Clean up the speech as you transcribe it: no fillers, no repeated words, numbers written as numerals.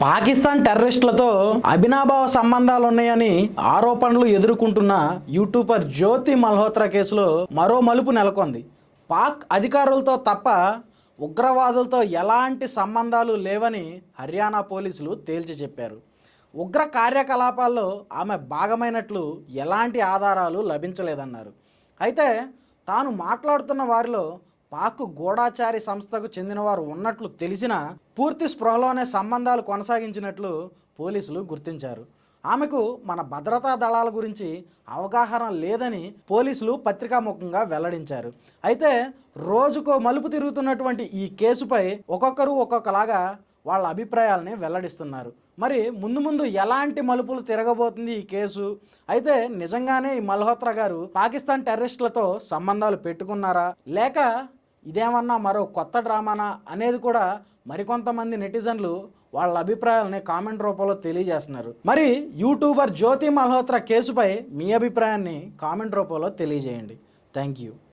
పాకిస్తాన్ టెర్రరిస్టులతో అవినాభావ సంబంధాలు ఉన్నాయని ఆరోపణలు ఎదుర్కొంటున్న యూట్యూబర్ జ్యోతి మల్హోత్రా కేసులో మరో మలుపు నెలకొంది. పాక్ అధికారులతో తప్ప ఉగ్రవాదులతో ఎలాంటి సంబంధాలు లేవని హర్యానా పోలీసులు తేల్చి చెప్పారు. ఉగ్ర కార్యకలాపాల్లో ఆమె భాగమైనట్లు ఎలాంటి ఆధారాలు లభించలేదన్నారు. అయితే తాను మాట్లాడుతున్న వారిలో పాక్ గూఢాచారి సంస్థకు చెందినవారు ఉన్నట్లు తెలిసినా పూర్తి స్పృహలోనే సంబంధాలు కొనసాగించినట్లు పోలీసులు గుర్తించారు. ఆమెకు మన భద్రతా దళాల గురించి అవగాహన లేదని పోలీసులు పత్రికాముఖంగా వెల్లడించారు. అయితే రోజుకో మలుపు తిరుగుతున్నటువంటి ఈ కేసుపై ఒక్కొక్కరు ఒక్కొక్కలాగా వాళ్ళ అభిప్రాయాలని వెల్లడిస్తున్నారు. మరి ముందు ముందు ఎలాంటి మలుపులు తిరగబోతుంది ఈ కేసు? అయితే నిజంగానే ఈ మల్హోత్రా గారు పాకిస్తాన్ టెర్రరిస్టులతో సంబంధాలు పెట్టుకున్నారా, లేక ఇదేమన్నా మరో కొత్త డ్రామానా అనేది కూడా మరికొంతమంది నెటిజన్లు వాళ్ళ అభిప్రాయాలని కామెంట్ రూపంలో తెలియజేస్తున్నారు. మరి యూట్యూబర్ జ్యోతి మల్హోత్రా కేసుపై మీ అభిప్రాయాన్ని కామెంట్ రూపంలో తెలియజేయండి. Thank you.